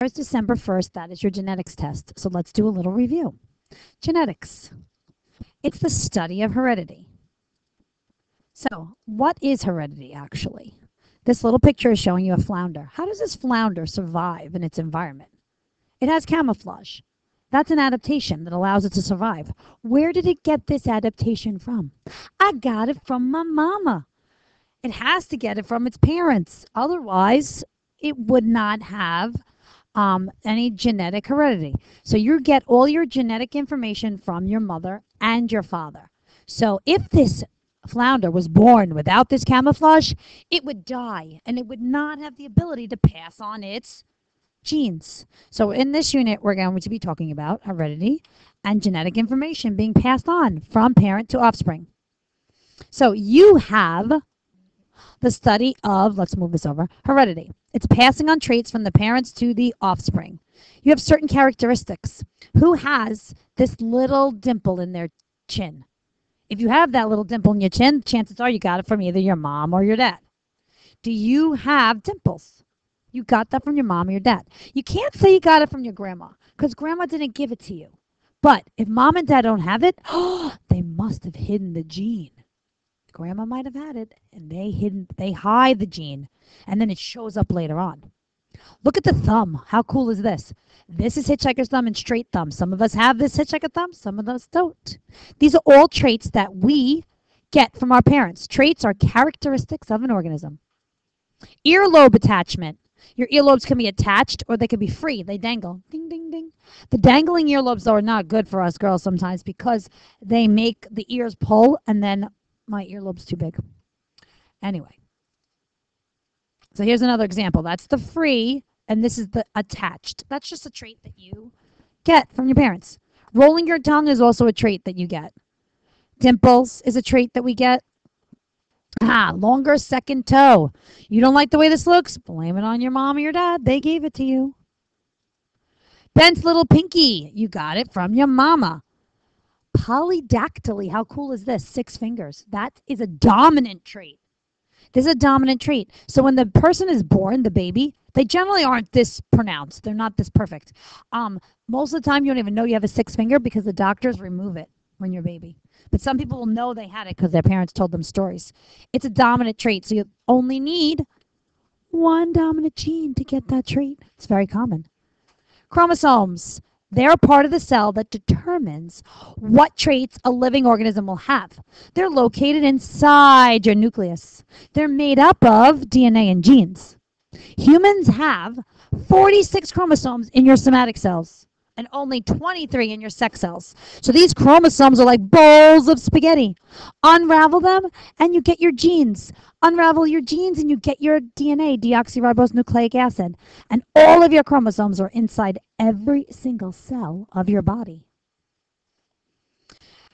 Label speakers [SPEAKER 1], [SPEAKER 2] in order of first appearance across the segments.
[SPEAKER 1] There's December 1st. That is your genetics test. So let's do a little review. Genetics. It's the study of heredity. So what is heredity actually? This little picture is showing you a flounder. How does this flounder survive in its environment? It has camouflage. That's an adaptation that allows it to survive. Where did it get this adaptation from? I got it from my mama. It has to get it from its parents. Otherwise, it would not have any genetic heredity. So you get all your genetic information from your mother and your father. So if this flounder was born without this camouflage, it would die and it would not have the ability to pass on its genes. So in this unit, we're going to be talking about heredity and genetic information being passed on from parent to offspring. So you have the study of, let's move this over, heredity. It's passing on traits from the parents to the offspring. You have certain characteristics. Who has this little dimple in their chin? If you have that little dimple in your chin, chances are you got it from either your mom or your dad. Do you have dimples? You got that from your mom or your dad. You can't say you got it from your grandma because grandma didn't give it to you. But if mom and dad don't have it, they must have hidden the gene. Grandma might have had it, and they hide the gene, and then it shows up later on. Look at the thumb. How cool is this? This is hitchhiker's thumb and straight thumb. Some of us have this hitchhiker thumb, some of us don't. These are all traits that we get from our parents. Traits are characteristics of an organism. Earlobe attachment. Your earlobes can be attached or they can be free. They dangle. Ding, ding, ding. The dangling earlobes, though, are not good for us girls sometimes because they make the ears pull, and then my earlobe's too big. Anyway. So here's another example. That's the free, and this is the attached. That's just a trait that you get from your parents. Rolling your tongue is also a trait that you get. Dimples is a trait that we get. Longer second toe. You don't like the way this looks? Blame it on your mom or your dad. They gave it to you. Bent little pinky. You got it from your mama. Polydactyly. How cool is this? 6 fingers. That is a dominant trait. This is a dominant trait. So when the person is born, the baby, they generally aren't this pronounced. They're not this perfect. Most of the time, you don't even know you have a 6 finger because the doctors remove it when you're a baby. But some people will know they had it because their parents told them stories. It's a dominant trait, so you only need one dominant gene to get that trait. It's very common. Chromosomes. They're a part of the cell that determines what traits a living organism will have. They're located inside your nucleus. They're made up of DNA and genes. Humans have 46 chromosomes in your somatic cells and only 23 in your sex cells. So these chromosomes are like bowls of spaghetti. Unravel them and you get your genes. Unravel your genes and you get your DNA, deoxyribonucleic acid. And all of your chromosomes are inside every single cell of your body.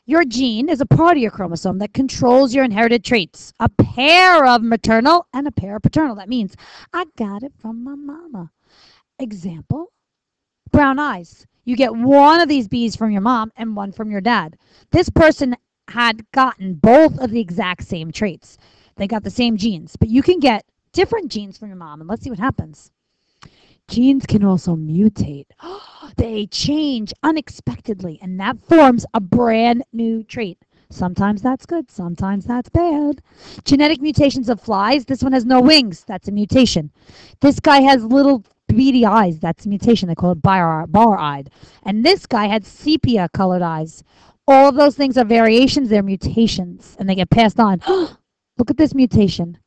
[SPEAKER 1] Your gene is a part of your chromosome that controls your inherited traits. A pair of maternal and a pair of paternal. That means I got it from my mama. Example, brown eyes. You get one of these B's from your mom and one from your dad. This person had gotten both of the exact same traits. They got the same genes, but you can get different genes from your mom, and let's see what happens. Genes can also mutate. They change unexpectedly, and that forms a brand new trait. Sometimes that's good, sometimes that's bad. Genetic mutations of flies. This one has no wings. That's a mutation. This guy has little beady eyes. That's a mutation. They call it bar-eyed. And this guy had sepia-colored eyes. All of those things are variations. They're mutations, and they get passed on. Look at this mutation.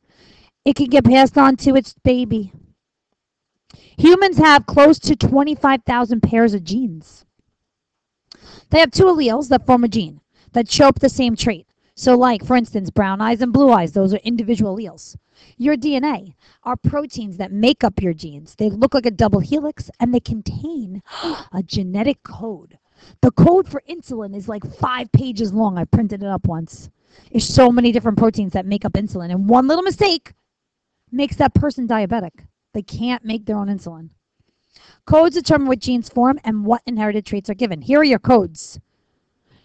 [SPEAKER 1] It can get passed on to its baby. Humans have close to 25,000 pairs of genes. They have 2 alleles that form a gene that show up the same trait. So like, for instance, brown eyes and blue eyes, those are individual alleles. Your DNA are proteins that make up your genes. They look like a double helix, and they contain a genetic code. The code for insulin is like 5 pages long. I printed it up once. There's so many different proteins that make up insulin, and one little mistake makes that person diabetic. They can't make their own insulin. Codes determine what genes form and what inherited traits are given. Here are your codes.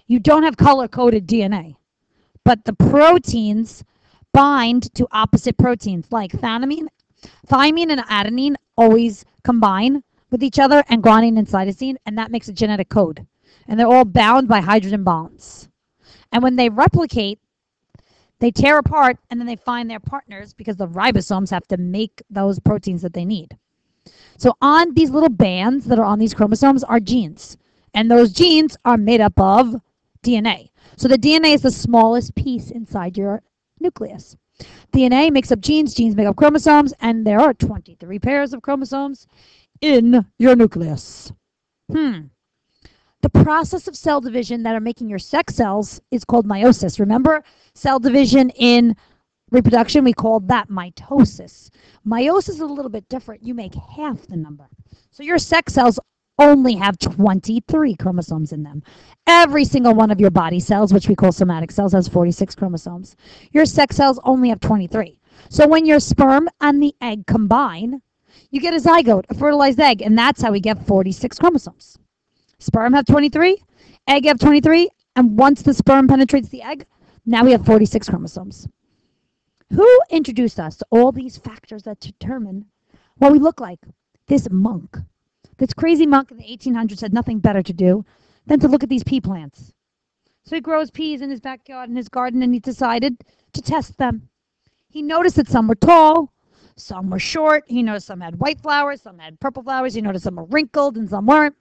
[SPEAKER 1] You don't have color-coded DNA, but the proteins bind to opposite proteins like thymine and adenine always combine with each other and guanine and cytosine, and that makes a genetic code. And they're all bound by hydrogen bonds. And when they replicate, they tear apart, and then they find their partners because the ribosomes have to make those proteins that they need. So on these little bands that are on these chromosomes are genes. And those genes are made up of DNA. So the DNA is the smallest piece inside your nucleus. DNA makes up genes, genes make up chromosomes, and there are 23 pairs of chromosomes in your nucleus. The process of cell division that are making your sex cells is called meiosis. Remember, cell division in reproduction, we called that mitosis. Meiosis is a little bit different. You make half the number. So your sex cells only have 23 chromosomes in them. Every single one of your body cells, which we call somatic cells, has 46 chromosomes. Your sex cells only have 23. So when your sperm and the egg combine, you get a zygote, a fertilized egg, and that's how we get 46 chromosomes. Sperm have 23, egg have 23, and once the sperm penetrates the egg, now we have 46 chromosomes. Who introduced us to all these factors that determine what we look like? This monk. This crazy monk in the 1800s had nothing better to do than to look at these pea plants. So he grows peas in his backyard, in his garden, and he decided to test them. He noticed that some were tall, some were short. He noticed some had white flowers, some had purple flowers. He noticed some were wrinkled and some weren't.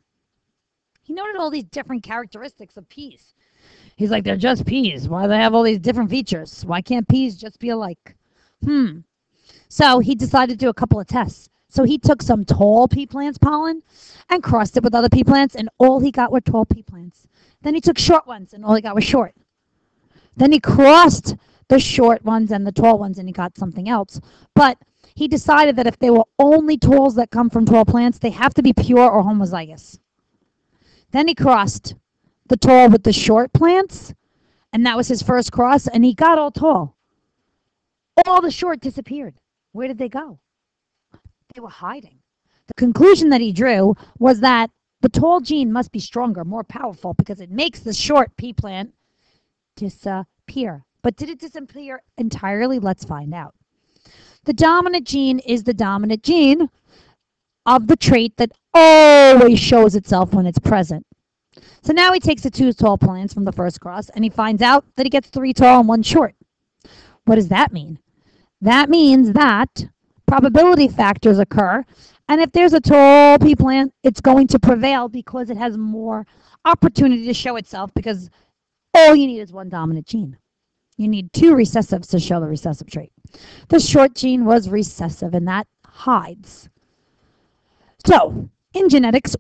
[SPEAKER 1] He noted all these different characteristics of peas. He's like, they're just peas. Why do they have all these different features? Why can't peas just be alike? So he decided to do a couple of tests. So he took some tall pea plants pollen and crossed it with other pea plants, and all he got were tall pea plants. Then he took short ones, and all he got was short. Then he crossed the short ones and the tall ones, and he got something else. But he decided that if they were only talls that come from tall plants, they have to be pure or homozygous. Then he crossed the tall with the short plants, and that was his first cross, and he got all tall. All the short disappeared. Where did they go? They were hiding. The conclusion that he drew was that the tall gene must be stronger, more powerful, because it makes the short pea plant disappear. But did it disappear entirely? Let's find out. The dominant gene is the dominant gene of the trait that always shows itself when it's present. So now he takes the 2 tall plants from the first cross, and he finds out that he gets 3 tall and 1 short. What does that mean? That means that probability factors occur, and if there's a tall pea plant, it's going to prevail because it has more opportunity to show itself, because all you need is 1 dominant gene. You need 2 recessives to show the recessive trait. The short gene was recessive, and that hides. So, in genetics,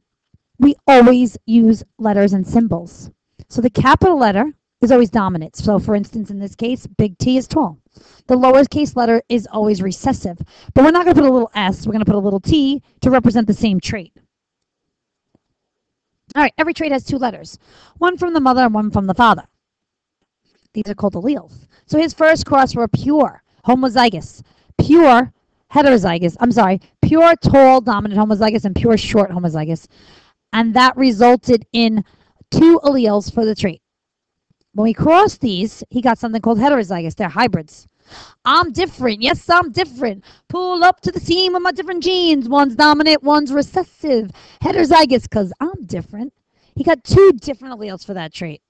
[SPEAKER 1] we always use letters and symbols. So the capital letter is always dominant. So for instance, in this case, big T is tall. The lowercase letter is always recessive. But we're not going to put a little s, we're going to put a little t to represent the same trait. All right, every trait has 2 letters. One from the mother and one from the father. These are called alleles. So his first cross were pure, homozygous, pure heterozygous, pure tall dominant homozygous and pure short homozygous. And that resulted in 2 alleles for the trait. When we crossed these, he got something called heterozygous. They're hybrids. I'm different. Yes, I'm different. Pull up to the scene with my different genes. One's dominant, one's recessive. Heterozygous, because I'm different. He got 2 different alleles for that trait.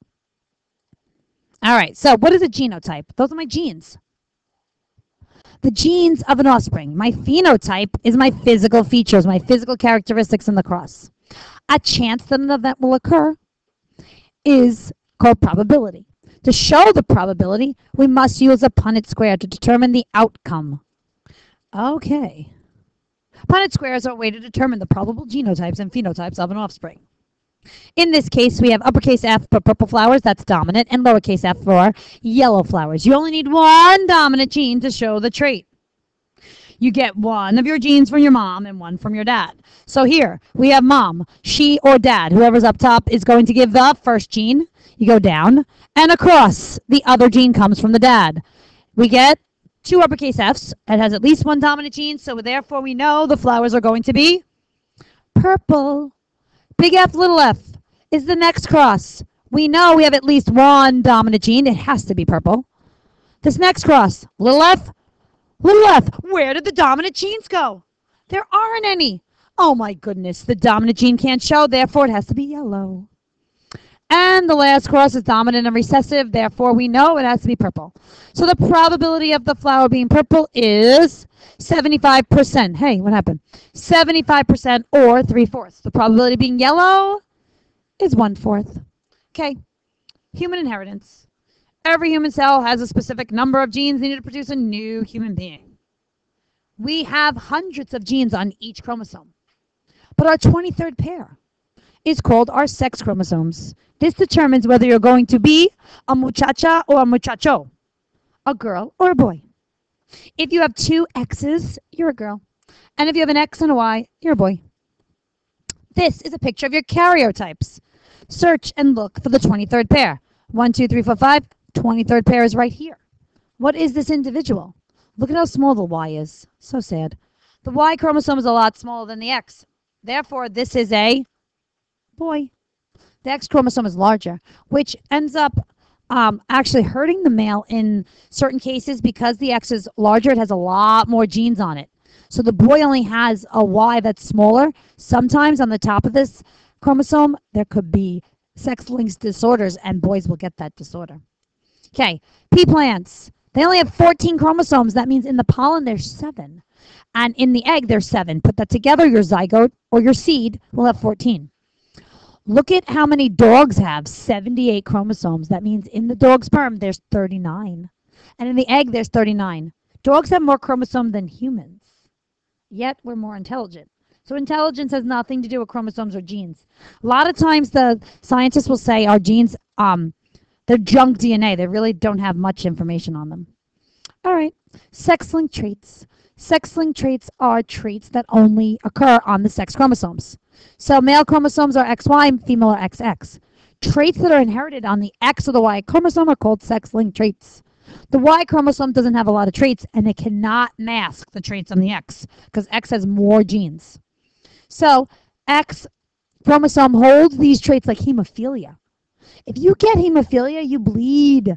[SPEAKER 1] All right, so what is a genotype? Those are my genes. The genes of an offspring. My phenotype is my physical features, my physical characteristics in the cross. A chance that an event will occur is called probability. To show the probability, we must use a Punnett square to determine the outcome. Okay. Punnett squares are a way to determine the probable genotypes and phenotypes of an offspring. In this case, we have uppercase F for purple flowers, that's dominant, and lowercase f for yellow flowers. You only need 1 dominant gene to show the trait. You get 1 of your genes from your mom and 1 from your dad. So here, we have mom. She or dad, whoever's up top, is going to give the first gene. You go down and across. The other gene comes from the dad. We get 2 uppercase Fs. It has at least 1 dominant gene, so therefore we know the flowers are going to be purple. Big F, little f is the next cross. We know we have at least 1 dominant gene. It has to be purple. This next cross, little f, where did the dominant genes go? There aren't any. Oh my goodness, the dominant gene can't show, therefore it has to be yellow. And the last cross is dominant and recessive, therefore we know it has to be purple. So the probability of the flower being purple is 75%. Hey, what happened? 75% or 3/4. The probability of being yellow is 1/4. Okay, human inheritance. Every human cell has a specific number of genes needed to produce a new human being. We have hundreds of genes on each chromosome, but our 23rd pair is called our sex chromosomes. This determines whether you're going to be a muchacha or a muchacho, a girl or a boy. If you have two X's, you're a girl. And if you have an X and a Y, you're a boy. This is a picture of your karyotypes. Search and look for the 23rd pair. 1, 2, 3, 4, 5. 23rd pair is right here. What is this individual? Look at how small the Y is. So sad. The Y chromosome is a lot smaller than the X. Therefore, this is a boy. The X chromosome is larger, which ends up actually hurting the male in certain cases because the X is larger. It has a lot more genes on it. So the boy only has a Y that's smaller. Sometimes on the top of this chromosome, there could be sex-linked disorders, and boys will get that disorder. Okay, pea plants. They only have 14 chromosomes. That means in the pollen, there's 7. And in the egg, there's 7. Put that together, your zygote or your seed will have 14. Look at how many dogs have, 78 chromosomes. That means in the dog sperm, there's 39. And in the egg, there's 39. Dogs have more chromosomes than humans, yet we're more intelligent. So intelligence has nothing to do with chromosomes or genes. A lot of times the scientists will say our genes, they're junk DNA. They really don't have much information on them. All right, sex-linked traits. Sex-linked traits are traits that only occur on the sex chromosomes. So male chromosomes are XY, female are XX. Traits that are inherited on the X or the Y chromosome are called sex-linked traits. The Y chromosome doesn't have a lot of traits, and it cannot mask the traits on the X because X has more genes. So X chromosome holds these traits like hemophilia. If you get hemophilia, you bleed,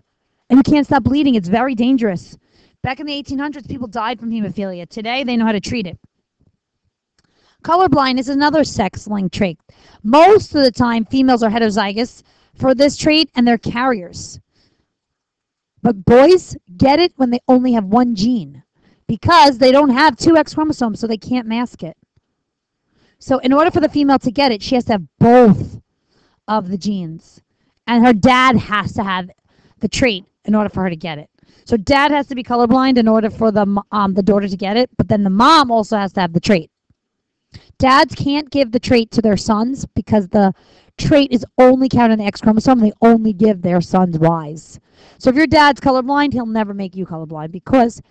[SPEAKER 1] and you can't stop bleeding. It's very dangerous. Back in the 1800s, people died from hemophilia. Today, they know how to treat it. Colorblindness is another sex-linked trait. Most of the time, females are heterozygous for this trait, and they're carriers. But boys get it when they only have one gene because they don't have 2 X chromosomes, so they can't mask it. So in order for the female to get it, she has to have both of the genes. And her dad has to have the trait in order for her to get it. So dad has to be colorblind in order for the daughter to get it, but then the mom also has to have the trait. Dads can't give the trait to their sons because the trait is only counted in the X chromosome. They only give their sons Ys. So if your dad's colorblind, he'll never make you colorblind because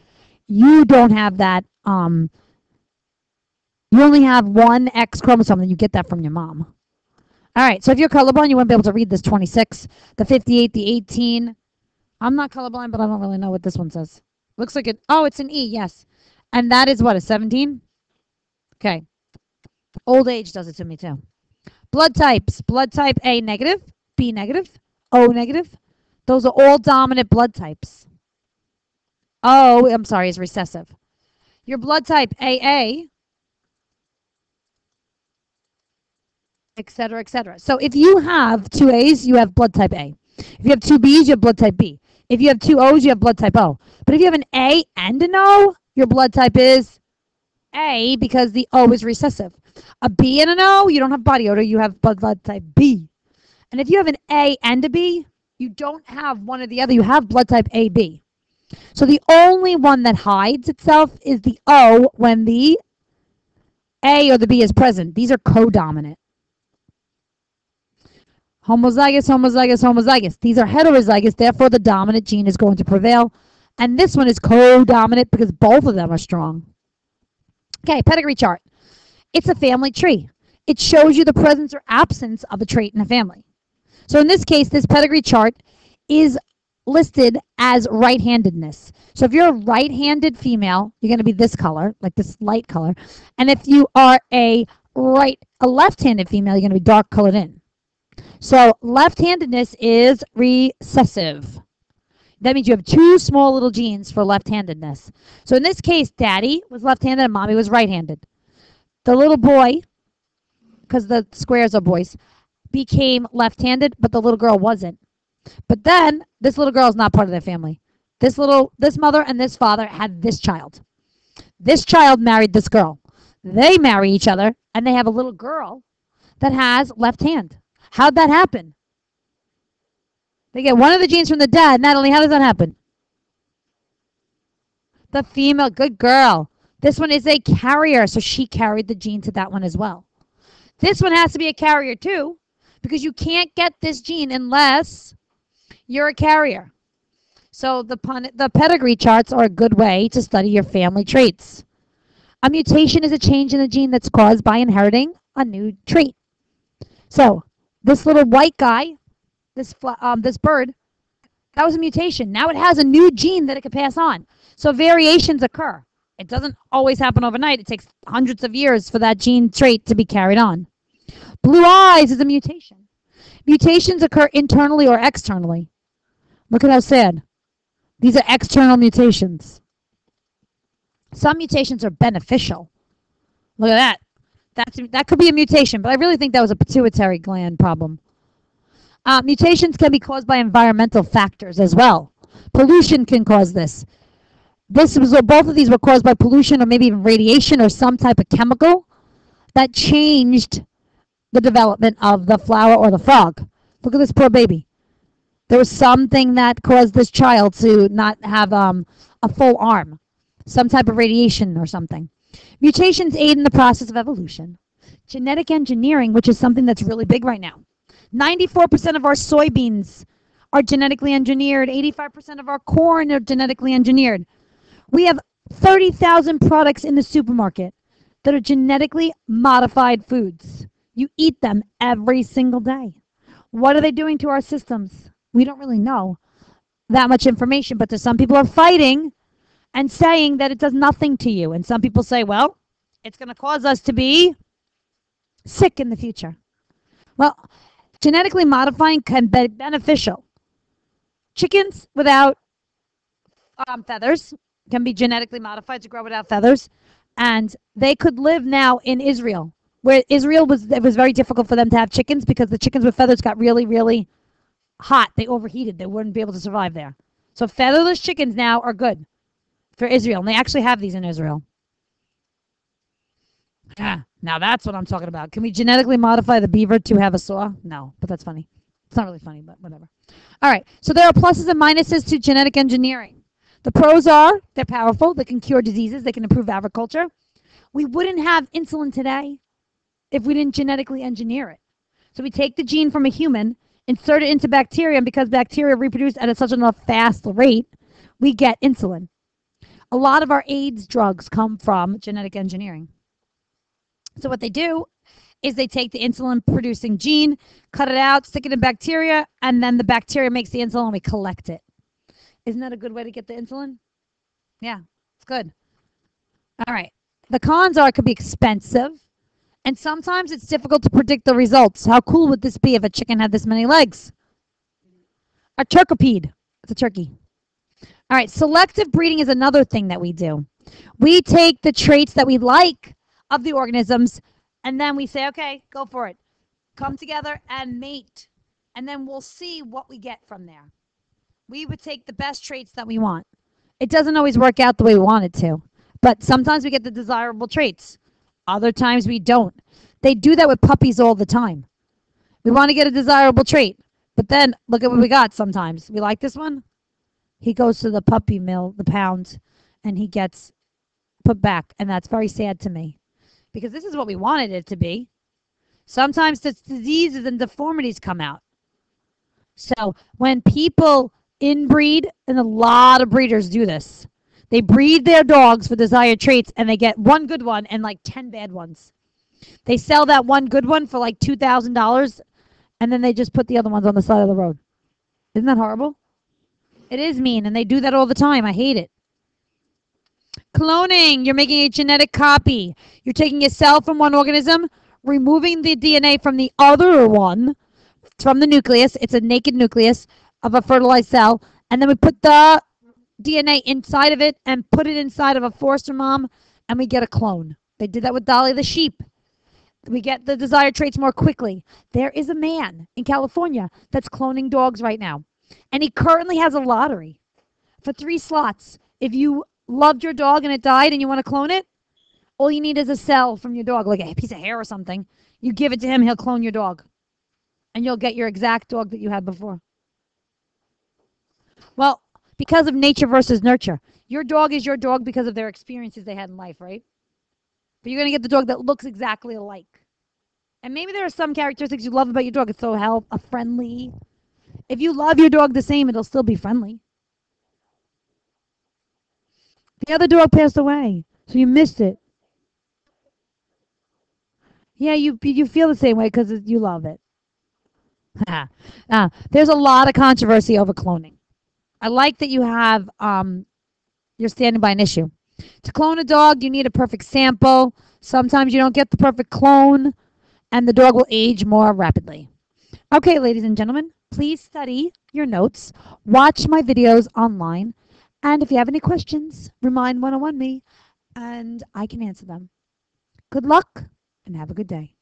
[SPEAKER 1] you don't have that. You only have one X chromosome, and you get that from your mom. All right, so if you're colorblind, you won't be able to read this 26, the 58, the 18. I'm not colorblind, but I don't really know what this one says. Looks like it. Oh, it's an E, yes. And that is what, a 17? Okay. Old age does it to me too. Blood types. Blood type A negative, B negative, O negative. Those are all dominant blood types. O, I'm sorry, is recessive. Your blood type AA, etc., etc. So if you have 2 A's, you have blood type A. If you have 2 B's, you have blood type B. If you have 2 O's, you have blood type O. But if you have an A and an O, your blood type is A because the O is recessive. A B and an O, you don't have body odor, you have blood type B. And if you have an A and a B, you don't have one or the other, you have blood type AB. So the only one that hides itself is the O when the A or the B is present. These are codominant. Homozygous, homozygous, homozygous. These are heterozygous, therefore the dominant gene is going to prevail. And this one is codominant because both of them are strong. Okay, pedigree chart. It's a family tree. It shows you the presence or absence of a trait in a family. So in this case, this pedigree chart is listed as right-handedness. So if you're a right-handed female, you're going to be this color, like this light color. And if you are a left-handed female, you're going to be dark colored in. So left-handedness is recessive. That means you have 2 small little genes for left-handedness. So in this case, daddy was left-handed and mommy was right-handed. The little boy, because the squares are boys, became left-handed, but the little girl wasn't. But then this little girl is not part of their family. This mother and this father had this child. This child married this girl. They marry each other, and they have a little girl that has left hand. How'd that happen? They get one of the genes from the dad. Natalie, how does that happen? The female, good girl. This one is a carrier, so she carried the gene to that one as well. This one has to be a carrier too, because you can't get this gene unless you're a carrier. So the pedigree charts are a good way to study your family traits. A mutation is a change in a gene that's caused by inheriting a new trait. So this little white guy, this bird, that was a mutation. Now it has a new gene that it can pass on. So variations occur. It doesn't always happen overnight. It takes hundreds of years for that gene trait to be carried on. Blue eyes is a mutation. Mutations occur internally or externally. Look at how sad. These are external mutations. Some mutations are beneficial. Look at that. That could be a mutation, but I really think that was a pituitary gland problem. Mutations can be caused by environmental factors as well. Pollution can cause this. Both of these were caused by pollution or maybe even radiation or some type of chemical that changed the development of the flower or the frog. Look at this poor baby. There was something that caused this child to not have a full arm, some type of radiation or something. Mutations aid in the process of evolution. Genetic engineering, which is something that's really big right now. 94% of our soybeans are genetically engineered. 85% of our corn are genetically engineered. We have 30,000 products in the supermarket that are genetically modified foods. You eat them every single day. What are they doing to our systems? We don't really know that much information, but some people are fighting and saying that it does nothing to you. And some people say, well, it's going to cause us to be sick in the future. Well, genetically modifying can be beneficial. Chickens without feathers can be genetically modified to grow without feathers. And they could live now in Israel, where it was very difficult for them to have chickens because the chickens with feathers got really, really hot. They overheated. They wouldn't be able to survive there. So featherless chickens now are good for Israel. And they actually have these in Israel. Now that's what I'm talking about. Can we genetically modify the beaver to have a saw? No, but that's funny. It's not really funny, but whatever. All right. So there are pluses and minuses to genetic engineering. The pros are they're powerful. They can cure diseases. They can improve agriculture. We wouldn't have insulin today if we didn't genetically engineer it. So we take the gene from a human, insert it into bacteria, and because bacteria reproduce at such a fast rate, we get insulin. A lot of our AIDS drugs come from genetic engineering. So what they do is they take the insulin-producing gene, cut it out, stick it in bacteria, and then the bacteria makes the insulin and we collect it. Isn't that a good way to get the insulin? Yeah, it's good. All right. The cons are it could be expensive, and sometimes it's difficult to predict the results. How cool would this be if a chicken had this many legs? A turkipede. It's a turkey. All right. Selective breeding is another thing that we do. We take the traits that we like of the organisms, and then we say, okay, go for it. Come together and mate, and then we'll see what we get from there. We would take the best traits that we want. It doesn't always work out the way we want it to, but sometimes we get the desirable traits. Other times we don't. They do that with puppies all the time. We want to get a desirable trait, but then look at what we got sometimes. We like this one. He goes to the puppy mill, the pound, and he gets put back, and that's very sad to me because this is what we wanted it to be. Sometimes the diseases and deformities come out. So when people inbreed, and a lot of breeders do this, they breed their dogs for desired traits and they get one good one and like 10 bad ones. They sell that one good one for like $2,000 and then they just put the other ones on the side of the road. Isn't that horrible? It is mean, and they do that all the time. I hate it. Cloning, you're making a genetic copy. You're taking a cell from one organism, removing the DNA from the other one, from the nucleus. It's a naked nucleus of a fertilized cell, and then we put the DNA inside of it and put it inside of a foster mom, and we get a clone. They did that with Dolly the sheep. We get the desired traits more quickly. There is a man in California that's cloning dogs right now. And he currently has a lottery for 3 slots. If you loved your dog and it died and you want to clone it, all you need is a cell from your dog, like a piece of hair or something. You give it to him, he'll clone your dog. And you'll get your exact dog that you had before. Well, because of nature versus nurture. Your dog is your dog because of their experiences they had in life, right? But you're going to get the dog that looks exactly alike. And maybe there are some characteristics you love about your dog. It's so friendly. If you love your dog the same, it'll still be friendly. The other dog passed away, so you missed it. Yeah, you feel the same way because you love it. There's a lot of controversy over cloning. I like that you have you're standing by an issue. To clone a dog, you need a perfect sample. Sometimes you don't get the perfect clone, and the dog will age more rapidly. Okay, ladies and gentlemen, please study your notes, watch my videos online, and if you have any questions, remind 101 me, and I can answer them. Good luck, and have a good day.